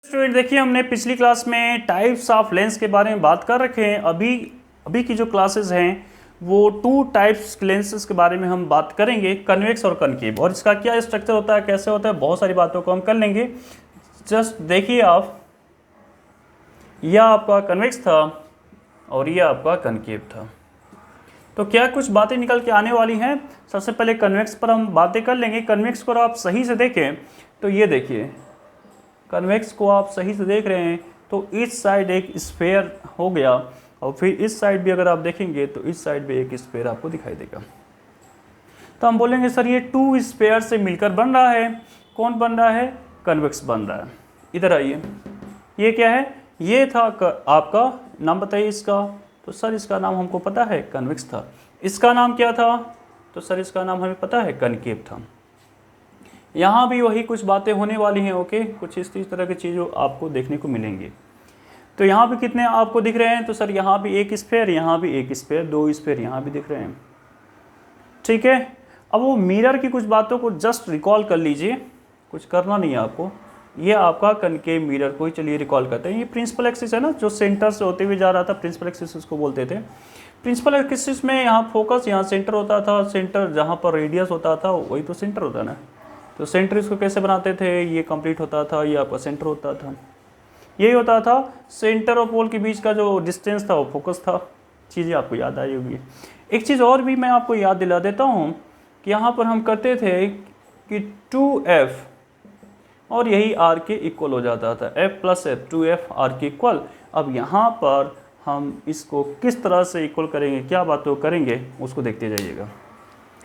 Student देखिए, हमने पिछली क्लास में टाइप्स ऑफ लेंस के बारे में बात कर रखे हैं। अभी की जो क्लासेस हैं वो टू टाइप्स लेंसेज के बारे में हम बात करेंगे, कन्वेक्स और कनकेव, और इसका क्या स्ट्रक्चर होता है, कैसे होता है, बहुत सारी बातों को हम कर लेंगे। जस्ट देखिए आप, यह आपका कन्वेक्स था और यह आपका कनकेव था। तो क्या कुछ बातें निकल के आने वाली हैं। सबसे पहले कन्वेक्स पर हम बातें कर लेंगे। कन्वेक्स को आप सही से देखें तो ये देखिए, कन्वेक्स को आप सही से देख रहे हैं तो इस साइड एक स्फेयर हो गया, और फिर इस साइड भी अगर आप देखेंगे तो इस साइड भी एक स्फेयर आपको दिखाई देगा। तो हम बोलेंगे सर ये टू स्फेयर से मिलकर बन रहा है। कौन बन रहा है? कन्वेक्स बन रहा है। इधर आइए, ये क्या है? ये था आपका नाम बताइए इसका। तो सर इसका नाम हमको पता है, कन्वेक्स था। इसका नाम क्या था? तो सर इसका नाम हमें पता है, कनकेव था। यहाँ भी वही कुछ बातें होने वाली हैं। ओके, कुछ इस तरह की चीज़ों आपको देखने को मिलेंगी। तो यहाँ पे कितने आपको दिख रहे हैं? तो सर यहाँ भी एक स्फेयर, यहाँ भी एक स्फेयर, दो स्फेयर यहाँ भी दिख रहे हैं। ठीक है, अब वो मिरर की कुछ बातों को जस्ट रिकॉल कर लीजिए, कुछ करना नहीं है आपको। ये आपका कनकेव मिरर को ही चलिए रिकॉल करते हैं। ये प्रिंसिपल एक्सिस है ना, जो सेंटर से होते हुए जा रहा था, प्रिंसिपल एक्सिस उसको बोलते थे। प्रिंसिपल एक्सिस में यहाँ फोकस, यहाँ सेंटर होता था। सेंटर जहाँ पर रेडियस होता था वही तो सेंटर होता है ना। तो सेंटर इसको कैसे बनाते थे? ये कंप्लीट होता था, ये आपका सेंटर होता था। यही होता था, सेंटर और पोल के बीच का जो डिस्टेंस था वो फोकस था। चीज़ें आपको याद आई होगी। एक चीज़ और भी मैं आपको याद दिला देता हूँ कि यहाँ पर हम करते थे कि 2f और यही r के इक्वल हो जाता था, f plus f, 2f r के इक्वल। अब यहाँ पर हम इसको किस तरह से इक्वल करेंगे, क्या बातों करेंगे, उसको देखते जाइएगा।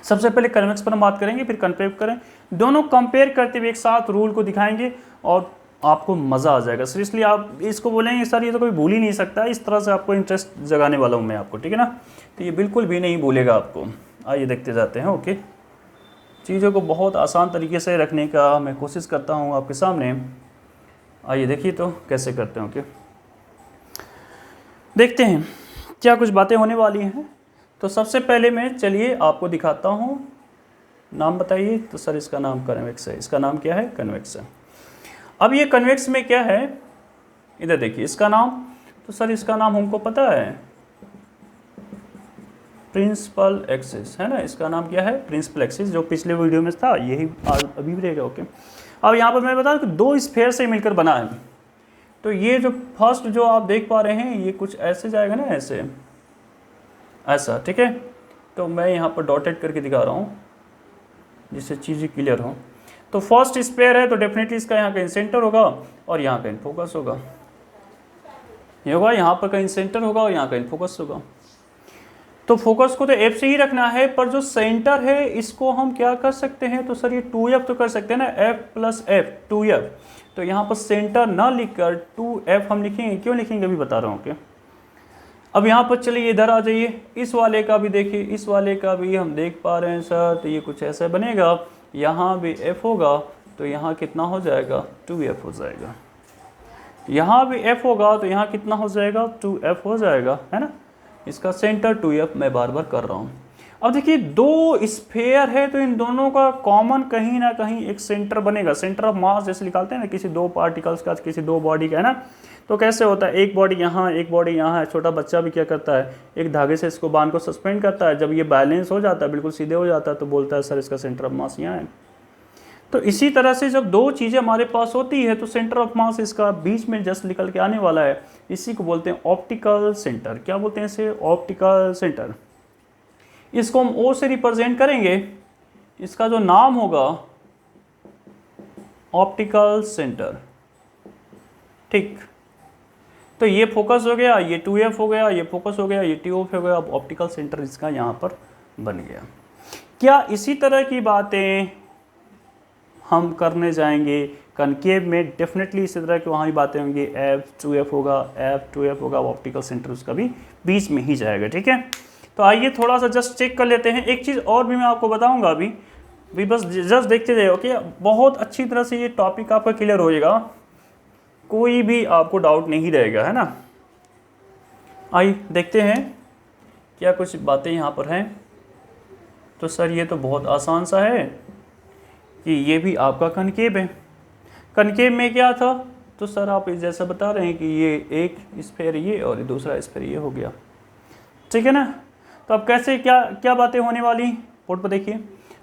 सबसे पहले कन्वेक्स पर हम बात करेंगे, फिर कनकेव करें। दोनों कंपेयर करते हुए एक साथ रूल को दिखाएंगे और आपको मज़ा आ जाएगा। सर इसलिए आप इसको बोलेंगे सर ये तो कोई भूल ही नहीं सकता। इस तरह से आपको इंटरेस्ट जगाने वाला हूँ मैं आपको, ठीक है ना। तो ये बिल्कुल भी नहीं भूलेगा आपको। आइए देखते जाते हैं। ओके, चीज़ों को बहुत आसान तरीके से रखने का मैं कोशिश करता हूँ आपके सामने। आइए देखिए तो कैसे करते हैं। ओके, देखते हैं क्या कुछ बातें होने वाली हैं। तो सबसे पहले मैं चलिए आपको दिखाता हूँ। नाम बताइए। तो सर इसका नाम कन्वेक्स है। इसका नाम क्या है? कन्वेक्स है। अब ये कन्वेक्स में क्या है, इधर देखिए इसका नाम। तो सर इसका नाम हमको पता है, प्रिंसिपल एक्सिस है ना। इसका नाम क्या है? प्रिंसिपल एक्सिस, जो पिछले वीडियो में था यही अभी भी रहेगा। ओके, अब यहाँ पर मैं बता दूँ कि दो स्फेयर से मिलकर बना है। तो ये जो फर्स्ट जो आप देख पा रहे हैं ये कुछ ऐसे जाएगा ना, ऐसे ऐसा, ठीक है। तो मैं यहाँ पर डॉटेड करके दिखा रहा हूँ जिससे चीज़ें क्लियर हो। तो फर्स्ट स्पेयर है तो डेफिनेटली इसका यहाँ कहीं सेंटर होगा और यहाँ कहीं फोकस होगा। ये होगा यहाँ पर कहीं सेंटर होगा और यहाँ कहीं फोकस होगा। तो फोकस को तो एफ से ही रखना है, पर जो सेंटर है इसको हम क्या कर सकते हैं? तो सर ये 2f तो कर सकते हैं ना, f प्लस f, 2f। तो यहाँ पर सेंटर ना लिखकर 2f हम लिखेंगे। क्यों लिखेंगे अभी बता रहा हूँ। ओके, अब यहाँ पर चलिए इधर आ जाइए। इस वाले का भी देखिए, इस वाले का भी हम देख पा रहे हैं सर। तो ये कुछ ऐसा बनेगा, यहाँ भी f होगा तो यहाँ कितना हो जाएगा? 2f हो जाएगा। यहाँ भी f होगा तो यहाँ कितना हो जाएगा? 2f हो जाएगा, है ना। इसका सेंटर 2f मैं बार बार कर रहा हूँ। अब देखिए दो स्फेयर है तो इन दोनों का कॉमन कहीं ना कहीं एक सेंटर बनेगा। सेंटर ऑफ मास जैसे निकालते हैं ना किसी दो पार्टिकल्स का, किसी दो बॉडी का, है ना। तो कैसे होता है? एक बॉडी यहाँ, एक बॉडी यहाँ है। छोटा बच्चा भी क्या करता है? एक धागे से इसको बांध को सस्पेंड करता है। जब ये बैलेंस हो जाता है, बिल्कुल सीधे हो जाता है, तो बोलता है सर इसका सेंटर ऑफ मास यहाँ है। तो इसी तरह से जब दो चीज़ें हमारे पास होती है तो सेंटर ऑफ मास इसका बीच में जस्ट निकल के आने वाला है। इसी को बोलते हैं ऑप्टिकल सेंटर। क्या बोलते हैं इसे? Optical centre. इसको हम O से रिप्रेजेंट करेंगे। इसका जो नाम होगा ऑप्टिकल सेंटर, ठीक। तो ये फोकस हो गया, ये 2f हो गया, ये फोकस हो गया, ये 2f हो गया। अब ऑप्टिकल सेंटर इसका यहाँ पर बन गया। क्या इसी तरह की बातें हम करने जाएंगे कनकेव में? डेफिनेटली इसी तरह की वहाँ भी बातें होंगी। f 2f होगा, f 2f होगा, ऑप्टिकल सेंटर उसका भी बीच में ही जाएगा, ठीक है। तो आइए थोड़ा सा जस्ट चेक कर लेते हैं। एक चीज़ और भी मैं आपको बताऊंगा अभी बस जस्ट देखते जाइए। ओके, बहुत अच्छी तरह से ये टॉपिक आपका क्लियर हो जाएगा, कोई भी आपको डाउट नहीं रहेगा, है ना। आइए देखते हैं क्या कुछ बातें यहाँ पर हैं। तो सर ये तो बहुत आसान सा है कि ये भी आपका कनकेव है। कनकेव में क्या था? तो सर आप जैसा बता रहे हैं कि ये एक स्फीयर ये और दूसरा स्फीयर ये हो गया, ठीक है ना। तो अब कैसे क्या क्या बातें होने वाली बोर्ड पर देखिए।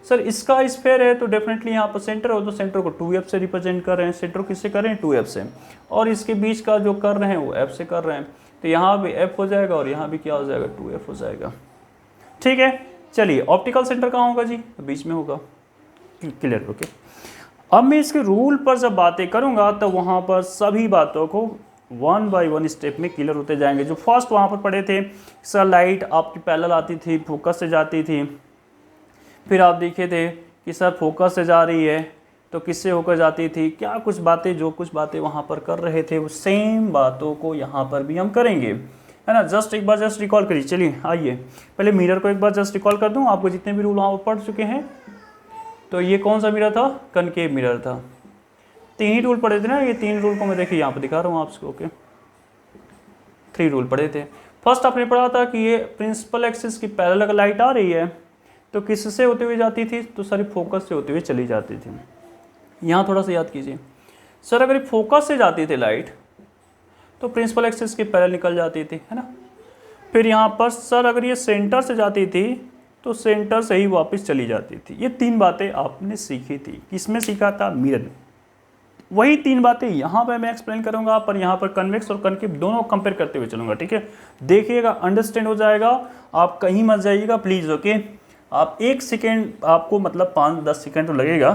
सर इसका स्फीयर है तो डेफिनेटली यहाँ पर सेंटर हो, तो सेंटर को 2f से रिप्रेजेंट कर रहे हैं, सेंटर किससे कर रहे हैं 2f से, और इसके बीच का जो कर रहे हैं वो f से कर रहे हैं, तो यहाँ भी f हो जाएगा और यहाँ भी क्या हो जाएगा 2f हो जाएगा, ठीक है। चलिए ऑप्टिकल सेंटर कहाँ होगा जी, तो बीच में होगा, क्लियर, ओके। अब मैं इसके रूल पर जब बातें करूँगा तो वहाँ पर सभी बातों को 1 बाय 1 स्टेप में क्लियर होते जाएंगे। जो फर्स्ट वहाँ पर पढ़े थे सर, लाइट आपकी पैरेलल आती थी, फोकस से जाती थी, फिर आप देखे थे कि सर फोकस से जा रही है तो किससे होकर जाती थी, क्या कुछ बातें, जो कुछ बातें वहाँ पर कर रहे थे वो सेम बातों को यहाँ पर भी हम करेंगे, है ना। जस्ट एक बार जस्ट रिकॉल करिए। चलिए आइए पहले मिरर को एक बार जस्ट रिकॉल कर दूँ, आपको जितने भी रूल वहाँ पर पढ़ चुके हैं। तो ये कौन सा मिरर था, कनकेव मिरर था, 3 ही रूल पढ़े थे ना, ये 3 रूल को मैं देखिए यहाँ पर दिखा रहा हूँ आपको, ओके। 3 रूल पढ़े थे। फर्स्ट आपने पढ़ा था कि ये प्रिंसिपल एक्सिस की पैरेलल अगर लाइट आ रही है तो किससे होते हुए जाती थी, तो सारी फोकस से होते हुए चली जाती थी। यहाँ थोड़ा सा याद कीजिए सर, अगर ये फोकस से जाती थी लाइट तो प्रिंसिपल एक्सिस की पैरेलल निकल जाती थी, है ना। फिर यहाँ पर सर अगर ये सेंटर से जाती थी तो सेंटर से ही वापस चली जाती थी। ये 3 बातें आपने सीखी थी, किसमें सीखा था, मिरर में। वही 3 बातें यहाँ पर मैं एक्सप्लेन करूँगा, पर यहाँ पर कन्वेक्स और कनकेव दोनों कंपेयर करते हुए चलूँगा, ठीक है। देखिएगा, अंडरस्टैंड हो जाएगा, आप कहीं मत जाइएगा प्लीज़, ओके। आप 1 सेकेंड, आपको मतलब 5-10 सेकेंड तो लगेगा,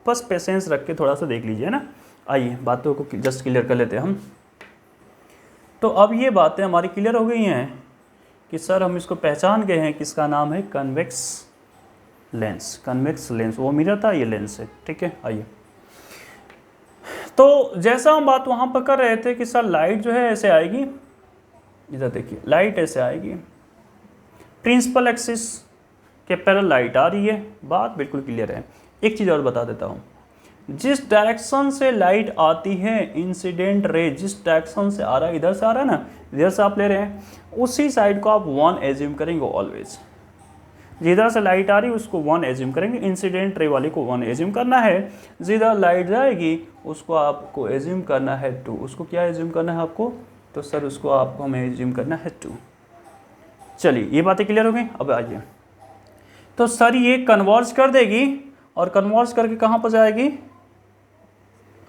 बस पेशेंस रख के थोड़ा सा देख लीजिए ना। आइए बातों को जस्ट क्लियर कर लेते हैं हम। तो अब ये बातें हमारी क्लियर हो गई हैं कि सर हम इसको पहचान गए हैं, किसका नाम है कन्वेक्स लेंस। कन्वेक्स लेंस वो मिरर था, ये लेंस है, ठीक है। आइए, तो जैसा हम बात वहाँ पर कर रहे थे कि सर लाइट जो है ऐसे आएगी, इधर देखिए लाइट ऐसे आएगी, प्रिंसिपल एक्सिस के पैरेलल लाइट आ रही है, बात बिल्कुल क्लियर है। एक चीज़ और बता देता हूँ, जिस डायरेक्शन से लाइट आती है, इंसिडेंट रे जिस डायरेक्शन से आ रहा है, इधर से आ रहा है ना, इधर से आप ले रहे हैं, उसी साइड को आप 1 एज्यूम करेंगे ऑलवेज। जिधर से लाइट आ रही है उसको 1 एज्यूम करेंगे, इंसिडेंट रे वाले को 1 एज्यूम करना है। जिधर लाइट जाएगी उसको आपको एज्यूम करना है 2। उसको क्या एज्यूम करना है आपको, तो सर उसको आपको हमें एज्यूम करना है 2। चलिए ये बातें क्लियर हो गई। अब आइए, तो सर ये कन्वर्ज कर देगी और कन्वर्ज करके कहाँ पर जाएगी।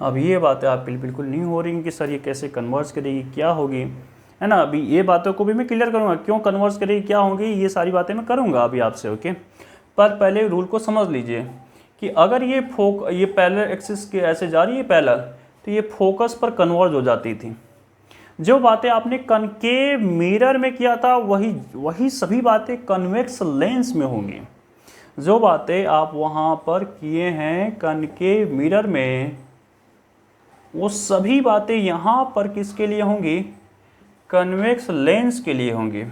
अब ये बातें आपके लिए बिल्कुल नहीं हो रही कि सर ये कैसे कन्वर्ज करेगी, क्या होगी, है ना। अभी ये बातों को भी मैं क्लियर करूँगा, क्यों कन्वर्ज करेगी, क्या होगी, ये सारी बातें मैं करूँगा अभी आपसे, ओके। पर पहले रूल को समझ लीजिए कि अगर ये पैरेलल एक्सिस के ऐसे जा रही है पैरेलल, तो ये फोकस पर कन्वर्ज हो जाती थी। जो बातें आपने कनकेव मिरर में किया था वही सभी बातें कन्वेक्स लेंस में होंगी। जो बातें आप वहाँ पर किए हैं कनकेव मिरर में, वो सभी बातें यहाँ पर किसके लिए होंगी, कन्वेक्स लेंस के लिए होंगी,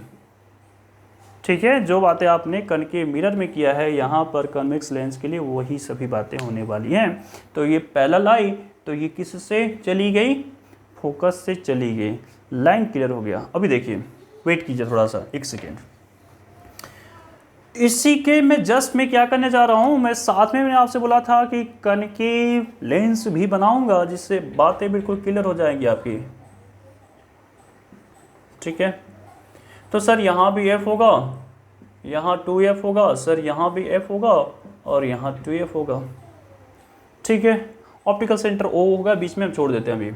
ठीक है। जो बातें आपने कनकेव मिरर में किया है यहाँ पर कन्वेक्स लेंस के लिए, वही सभी बातें होने वाली हैं। तो ये पैरेलल आई तो ये किससे चली गई, फोकस से चली गई। लाइन क्लियर हो गया। अभी देखिए, वेट कीजिए थोड़ा सा, 1 सेकेंड। इसी के मैं क्या करने जा रहा हूँ, मैं साथ में मैंने आपसे बोला था कि कनकेव लेंस भी बनाऊंगा जिससे बातें बिल्कुल क्लियर हो जाएंगी आपकी, ठीक है। तो सर यहाँ भी f होगा, यहाँ 2f होगा, सर यहाँ भी f होगा और यहाँ 2f होगा, ठीक है। ऑप्टिकल सेंटर O होगा, बीच में हम छोड़ देते हैं अभी।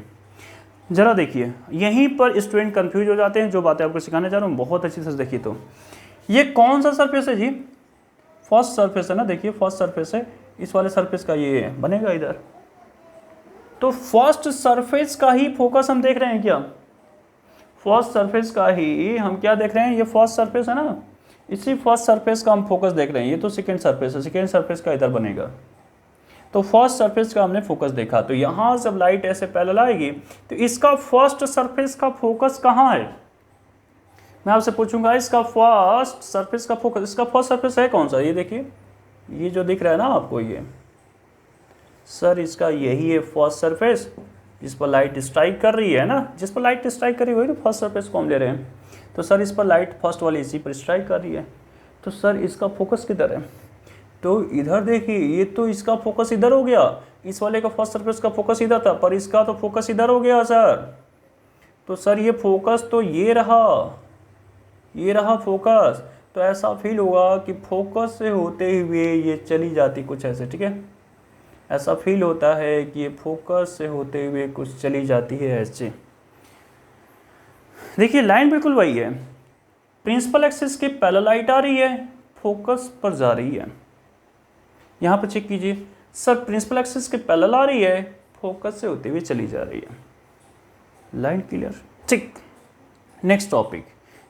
ज़रा देखिए, यहीं पर स्टूडेंट कंफ्यूज हो जाते हैं। जो बातें आपको सिखाने जा रहा हूँ बहुत अच्छी से देखिए। तो ये कौन सा सरफेस है जी, फर्स्ट सरफेस है ना, देखिए फर्स्ट सरफेस है, इस वाले सरफेस का ये बनेगा इधर। तो फर्स्ट सरफेस का ही फोकस हम देख रहे हैं क्या, फर्स्ट सरफेस का ही हम क्या देख रहे हैं, ये फर्स्ट सरफेस है ना, इसी फर्स्ट सरफेस का हम फोकस देख रहे हैं। ये तो सेकेंड सरफेस है, सेकेंड सरफेस का इधर बनेगा। तो फर्स्ट सरफेस का हमने फोकस देखा, तो यहाँ जब लाइट ऐसे पैरेलल आएगी तो इसका फर्स्ट सरफेस का फोकस कहाँ है, मैं आपसे पूछूंगा इसका फर्स्ट सरफेस का फोकस, इसका फर्स्ट सरफेस है कौन सा, ये देखिए, ये जो दिख रहा है ना आपको, ये सर इसका यही है फर्स्ट सरफेस जिस पर लाइट स्ट्राइक कर रही है ना, जिस पर लाइट स्ट्राइक कर रही है वही तो फर्स्ट सरफेस को हम ले रहे हैं। तो सर इस पर लाइट फर्स्ट वाली इसी पर स्ट्राइक कर रही है, तो सर इसका फोकस किधर है, तो इधर देखिए, ये तो इसका फोकस इधर हो गया, इस वाले का फर्स्ट सरफेस का फोकस इधर था, पर इसका तो फोकस इधर हो गया सर। तो सर ये फोकस तो ये रहा फोकस। तो ऐसा फील होगा कि फोकस से होते हुए ये चली जाती कुछ ऐसे, ठीक है। ऐसा फील होता है कि ये फोकस से होते हुए कुछ चली जाती है ऐसे। देखिए लाइन बिल्कुल वही है, प्रिंसिपल एक्सिस के पैरेलल लाइट आ रही है, फोकस पर जा रही है। यहाँ पर चेक कीजिए सर, प्रिंसिपल एक्सिस के पैरेलल आ रही है, फोकस से होते हुए चली जा रही है। लाइन क्लियर, ठीक। नेक्स्ट टॉपिक,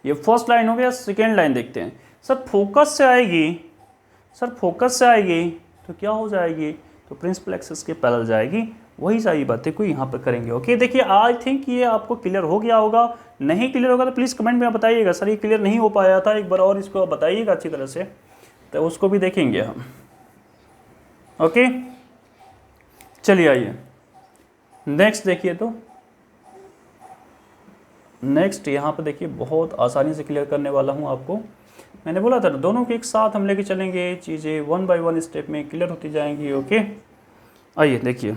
ये फर्स्ट लाइन हो गया। सेकेंड लाइन देखते हैं। सर फोकस से आएगी तो क्या हो जाएगी, तो प्रिंसिपल एक्सिस के पैरेलल जाएगी। वही सारी बातें को यहाँ पर करेंगे। ओके, देखिए आई थिंक ये आपको क्लियर हो गया होगा। नहीं क्लियर होगा तो प्लीज़ कमेंट में बताइएगा, सर ये क्लियर नहीं हो पाया था, एक बार और इसको बताइएगा अच्छी तरह से, तो उसको भी देखेंगे हम। ओके, चलिए आइए नेक्स्ट देखिए। तो नेक्स्ट यहाँ पे देखिए बहुत आसानी से क्लियर करने वाला हूँ आपको। मैंने बोला था दोनों के एक साथ हम लेके चलेंगे, चीज़ें 1 बाय 1 स्टेप में क्लियर होती जाएंगी। ओके, आइए देखिए।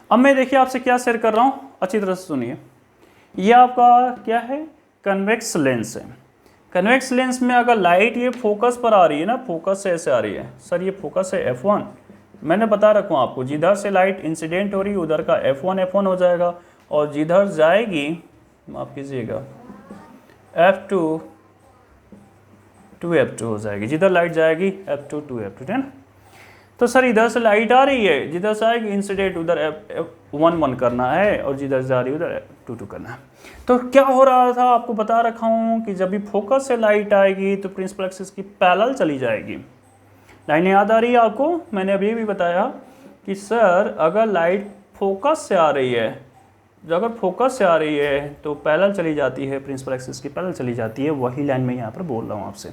अब मैं देखिए आपसे क्या शेयर कर रहा हूँ, अच्छी तरह से सुनिए। ये आपका क्या है, कन्वेक्स लेंस है। कन्वेक्स लेंस में अगर लाइट ये फोकस पर आ रही है ना, फोकस से ऐसे आ रही है, सर ये फोकस है F1। मैंने बता रखा हूँ आपको, जिधर से लाइट इंसिडेंट हो रही है उधर का F1 हो जाएगा, और जिधर जाएगी, माफ कीजिएगा, F2 2F2 हो जाएगी। जिधर लाइट जाएगी F2 2F2, है ना। तो सर इधर से लाइट आ रही है, जिधर से आएगी इंसिडेंट उधर F1 करना है, और जिधर जा रही है उधर F2 करना है। तो क्या हो रहा था आपको बता रखा हूँ कि जब भी फोकस से लाइट आएगी तो प्रिंसिपल एक्सिस की पैरेलल चली जाएगी। लाइन याद आ रही है आपको, मैंने अभी भी बताया कि सर अगर लाइट फोकस से आ रही है, अगर फोकस से आ रही है तो पैरेलल चली जाती है, प्रिंसिपल एक्सिस की पैरेलल चली जाती है। वही लाइन में यहाँ पर बोल रहा हूँ आपसे।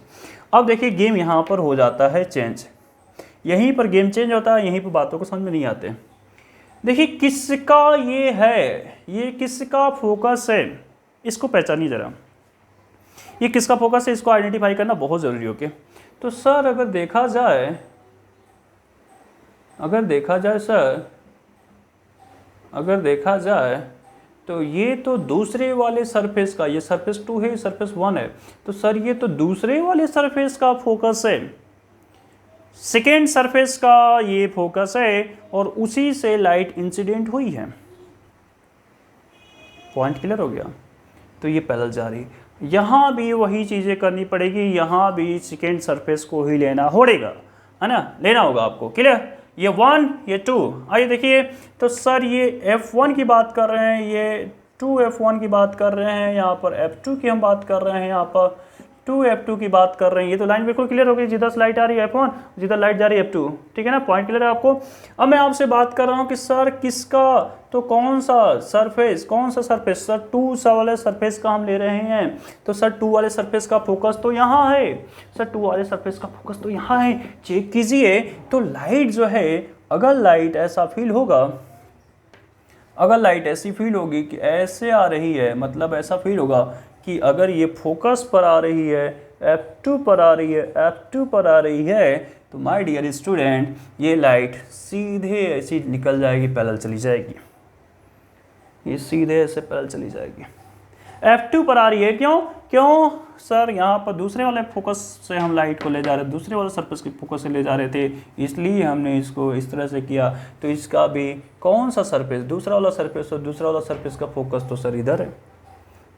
अब देखिए गेम यहाँ पर हो जाता है चेंज, यहीं पर गेम चेंज होता है, यहीं पर बातों को समझ में नहीं आते। देखिए किसका ये है, ये किसका फोकस है, इसको पहचानिए जरा। ये किसका फोकस है, इसको आइडेंटिफाई करना बहुत ज़रूरी है। ओके, तो सर अगर देखा जाए तो ये तो दूसरे वाले सरफेस का, ये सरफेस 2 है, सरफेस 1 है, तो सर ये तो दूसरे वाले सरफेस का फोकस है, सेकेंड सरफेस का ये फोकस है, और उसी से लाइट इंसिडेंट हुई है। पॉइंट क्लियर हो गया। तो ये पैरेलल जा रही है, यहाँ भी वही चीज़ें करनी पड़ेगी, यहाँ भी सेकेंड सरफेस को ही लेना होगा, है ना, लेना होगा आपको। क्लियर, ये 1 ये 2। आइए देखिए, तो सर ये F1 की बात कर रहे हैं, ये 2F1 की बात कर रहे हैं, यहाँ पर F2 की हम बात कर रहे हैं, यहाँ पर 2F2 की बात कर रहे हैं। ये तो लाइन बिल्कुल क्लियर हो गई, जिधर से लाइट आ रही है F1, जिधर लाइट जा रही है F2, ठीक है ना, पॉइंट क्लियर है आपको। अब मैं आपसे बात कर रहा हूँ कि सर किसका, तो कौन सा सरफेस, सर 2 वाले सरफेस का हम ले रहे हैं। तो सर 2 वाले सरफेस का फोकस तो यहाँ है, सर 2 वाले सरफेस का फोकस तो यहाँ है। चेक कीजिए, तो लाइट जो है, अगर लाइट ऐसा फील होगा, अगर लाइट ऐसी फील होगी कि ऐसे आ रही है, मतलब ऐसा फील होगा कि अगर ये फोकस पर आ रही है, F2 पर आ रही है, F2 पर आ रही है, तो माय डियर स्टूडेंट ये लाइट सीधे ऐसी निकल जाएगी, पैरेलल चली जाएगी, ये सीधे ऐसे पैरेलल चली जाएगी। F2 पर आ रही है, क्यों सर, यहाँ पर दूसरे वाले फोकस से हम लाइट को ले जा रहे थे, दूसरे वाले सरफेस के फोकस से ले जा रहे थे, इसलिए हमने इसको इस तरह से किया। तो इसका भी कौन सा सरफेस, दूसरा वाला सरफेस, और दूसरा वाला सरफेस का फोकस तो सर इधर है,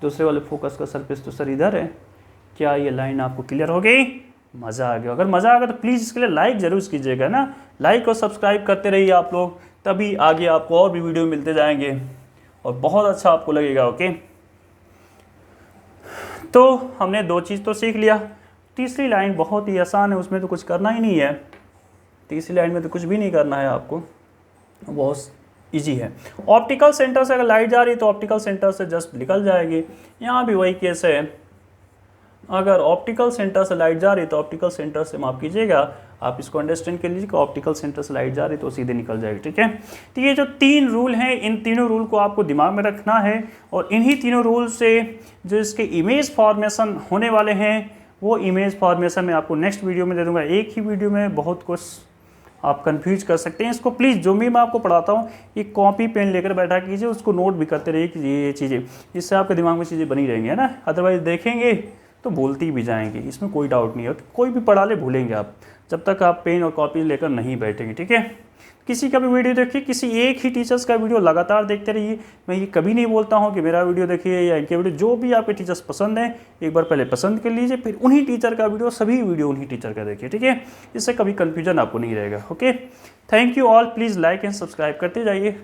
दूसरे वाले फोकस का सरफेस तो सर इधर है। क्या ये लाइन आपको क्लियर हो गई? मज़ा आ गया? अगर मज़ा आ गया तो प्लीज़ इसके लिए लाइक ज़रूर कीजिएगा ना, लाइक और सब्सक्राइब करते रहिए आप लोग, तभी आगे आपको और भी वीडियो मिलते जाएंगे और बहुत अच्छा आपको लगेगा। ओके, तो हमने 2 चीज़ तो सीख लिया। तीसरी लाइन बहुत ही आसान है, उसमें तो कुछ करना ही नहीं है, तीसरी लाइन में तो कुछ भी नहीं करना है आपको, बहुत इजी है। ऑप्टिकल सेंटर से अगर लाइट जा रही है तो ऑप्टिकल सेंटर से जस्ट निकल जाएगी। यहाँ भी वही केस है, अगर ऑप्टिकल सेंटर से लाइट जा रही है तो ऑप्टिकल सेंटर से, माफ कीजिएगा, आप इसको अंडरस्टैंड कर लीजिए कि ऑप्टिकल सेंटर से लाइट जा रही है तो सीधे निकल जाएगी। ठीक है, तो ये जो 3 रूल हैं, इन तीनों रूल को आपको दिमाग में रखना है, और इन्हीं तीनों रूल से जो इसके इमेज फॉर्मेशन होने वाले हैं, वो इमेज फॉर्मेशन मैं आपको नेक्स्ट वीडियो में दे दूँगा। एक ही वीडियो में बहुत कुछ आप कंफ्यूज कर सकते हैं इसको। प्लीज़ जो भी मैं आपको पढ़ाता हूँ एक कॉपी पेन लेकर बैठा कीजिए, उसको नोट भी करते रहिए कि ये चीज़ें, इससे आपके दिमाग में चीज़ें बनी रहेंगी, है ना। अदरवाइज देखेंगे तो भूलती भी जाएंगे, इसमें कोई डाउट नहीं है। कोई भी पढ़ा ले भूलेंगे आप, जब तक आप पेन और कॉपी लेकर नहीं बैठेंगे, ठीक है। किसी का भी वीडियो देखिए, किसी एक ही टीचर्स का वीडियो लगातार देखते रहिए। मैं ये कभी नहीं बोलता हूँ कि मेरा वीडियो देखिए या इनके वीडियो, जो भी आपके टीचर्स पसंद हैं एक बार पहले पसंद कर लीजिए, फिर उन्हीं टीचर का वीडियो, सभी वीडियो उन्हीं टीचर का देखिए, ठीक है। इससे कभी कन्फ्यूजन आपको नहीं रहेगा। Okay, thank you all, please like and subscribe करते जाइए।